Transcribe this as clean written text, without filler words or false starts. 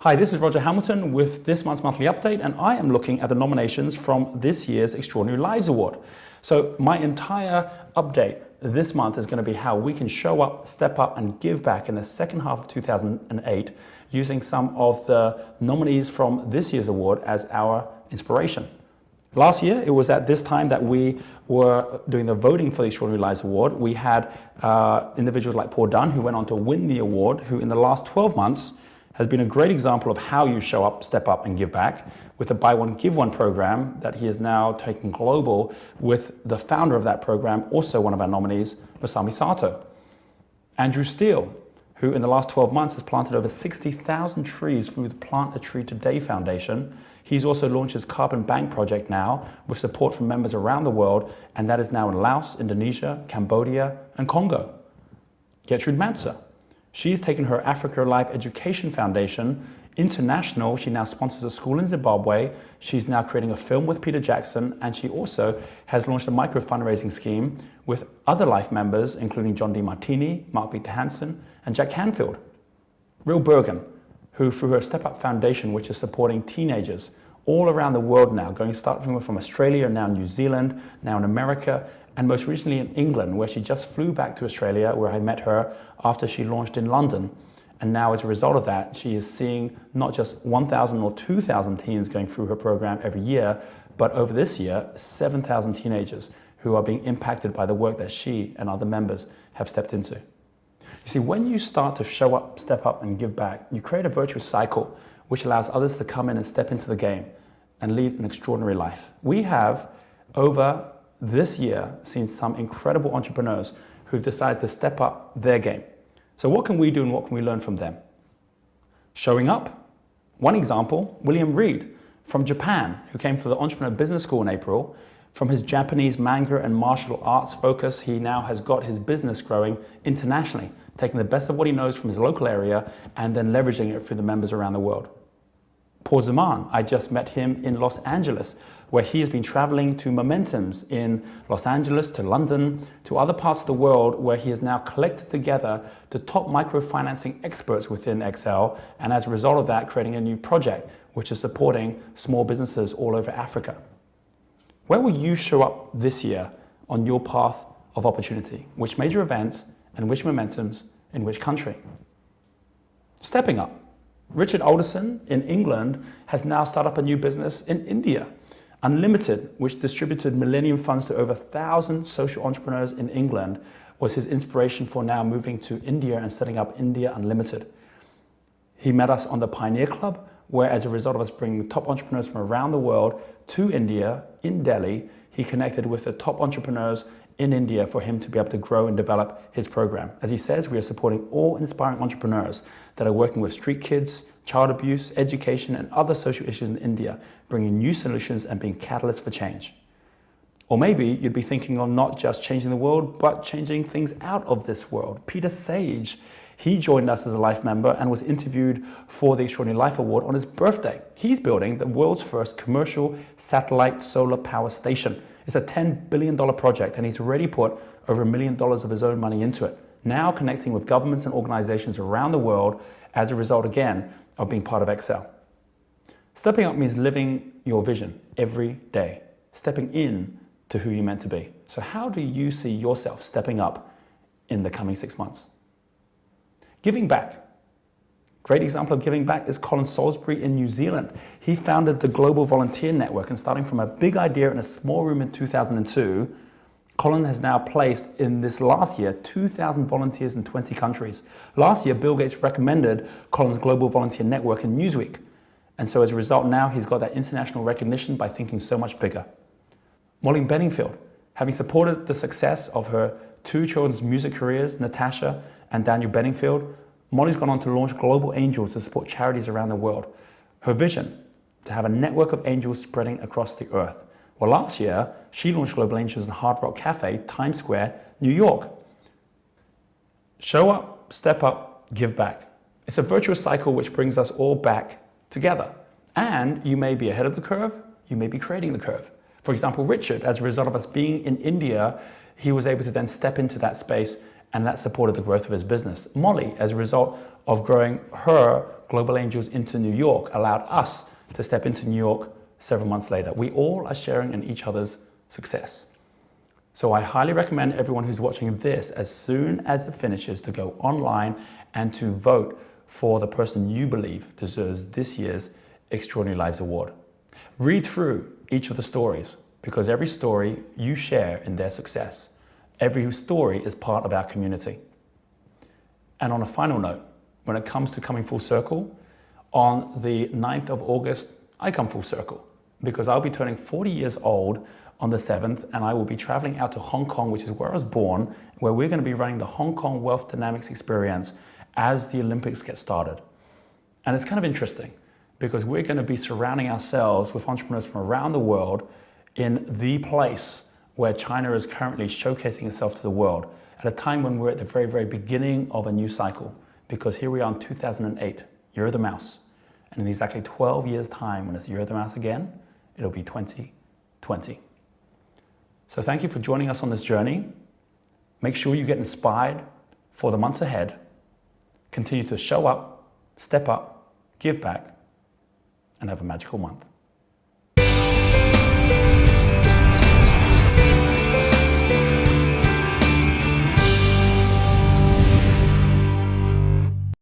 Hi, this is Roger Hamilton with this month's monthly update, and I am looking at the nominations from this year's Extraordinary Lives Award. So my entire update this month is going to be how we can show up, step up and give back in the second half of 2008 using some of the nominees from this year's award as our inspiration. Last year, it was at this time that we were doing the voting for the Extraordinary Lives Award. We had individuals like Paul Dunn, who went on to win the award, who in the last 12 months has been a great example of how you show up, step up and give back with the Buy One, Give One program that he is now taking global with the founder of that program, also one of our nominees, Masami Sato. Andrew Steele, who in the last 12 months has planted over 60,000 trees through the Plant a Tree Today Foundation. He's also launched his Carbon Bank project now with support from members around the world, and that is now in Laos, Indonesia, Cambodia and Congo. Gertrude Manzer. She's taken her Africa Alive Education Foundation international. She now sponsors a school in Zimbabwe. She's now creating a film with Peter Jackson, and she also has launched a micro fundraising scheme with other Life members, including John D. Martini, Mark Peter Hansen, and Jack Canfield. Real Bergen, who through her Step Up Foundation, which is supporting teenagers all around the world now, starting from Australia, now New Zealand, now in America, and most recently in England, where she just flew back to Australia, where I met her after she launched in London. And now as a result of that, she is seeing not just 1,000 or 2,000 teens going through her program every year, but over this year, 7,000 teenagers who are being impacted by the work that she and other members have stepped into. You see, when you start to show up, step up and give back, you create a virtuous cycle which allows others to come in and step into the game and lead an extraordinary life. We have over this year seen some incredible entrepreneurs who've decided to step up their game. So what can we do and what can we learn from them? Showing up. One example, William Reed from Japan, who came for the Entrepreneur Business School in April. From his Japanese manga and martial arts focus, he now has got his business growing internationally, taking the best of what he knows from his local area and then leveraging it through the members around the world. Paul Zaman, I just met him in Los Angeles, where he has been traveling to Momentums in Los Angeles, to London, to other parts of the world, where he has now collected together the top microfinancing experts within XL, and as a result of that, creating a new project, which is supporting small businesses all over Africa. Where will you show up this year on your path of opportunity? Which major events and which Momentums in which country? Stepping up. Richard Alderson in England has now started up a new business in India. Unlimited, which distributed Millennium Funds to over 1,000 social entrepreneurs in England, was his inspiration for now moving to India and setting up India Unlimited. He met us on the Pioneer Club, where as a result of us bringing top entrepreneurs from around the world to India, in Delhi, he connected with the top entrepreneurs in India for him to be able to grow and develop his program. As he says, we are supporting all inspiring entrepreneurs that are working with street kids, child abuse, education, and other social issues in India, bringing new solutions and being catalysts for change. Or maybe you'd be thinking on not just changing the world, but changing things out of this world. Peter Sage, he joined us as a Life member and was interviewed for the Extraordinary Life Award on his birthday. He's building the world's first commercial satellite solar power station. It's a $10 billion project, and he's already put over $1 million of his own money into it, now connecting with governments and organizations around the world as a result, again, of being part of XL. Stepping up means living your vision every day, stepping in to who you're meant to be. So how do you see yourself stepping up in the coming 6 months? Giving back. Great example of giving back is Colin Salisbury in New Zealand. He founded the Global Volunteer Network, and starting from a big idea in a small room in 2002, Colin has now placed in this last year 2,000 volunteers in 20 countries. Last year, Bill Gates recommended Colin's Global Volunteer Network in Newsweek. And so as a result, now he's got that international recognition by thinking so much bigger. Molly Benningfield, having supported the success of her 2 children's music careers, Natasha and Daniel Benningfield, Molly's gone on to launch Global Angels to support charities around the world. Her vision, to have a network of angels spreading across the earth. Well, last year, she launched Global Angels in Hard Rock Cafe, Times Square, New York. Show up, step up, give back. It's a virtuous cycle which brings us all back together. And you may be ahead of the curve, you may be creating the curve. For example, Richard, as a result of us being in India, he was able to then step into that space and that supported the growth of his business. Molly, as a result of growing her Global Angels into New York, allowed us to step into New York several months later. We all are sharing in each other's success. So I highly recommend everyone who's watching this, as soon as it finishes, to go online and to vote for the person you believe deserves this year's Extraordinary Lives Award. Read through each of the stories, because every story you share in their success, every story is part of our community. And on a final note, when it comes to coming full circle, on the 9th of August, I come full circle because I'll be turning 40 years old on the 7th, and I will be traveling out to Hong Kong, which is where I was born, where we're going to be running the Hong Kong Wealth Dynamics experience as the Olympics get started. And it's kind of interesting because we're going to be surrounding ourselves with entrepreneurs from around the world in the place where China is currently showcasing itself to the world at a time when we're at the very, very beginning of a new cycle. Because here we are in 2008, Year of the Mouse. And in exactly 12 years' time, when it's Year of the Mouse again, it'll be 2020. So thank you for joining us on this journey. Make sure you get inspired for the months ahead. Continue to show up, step up, give back, and have a magical month.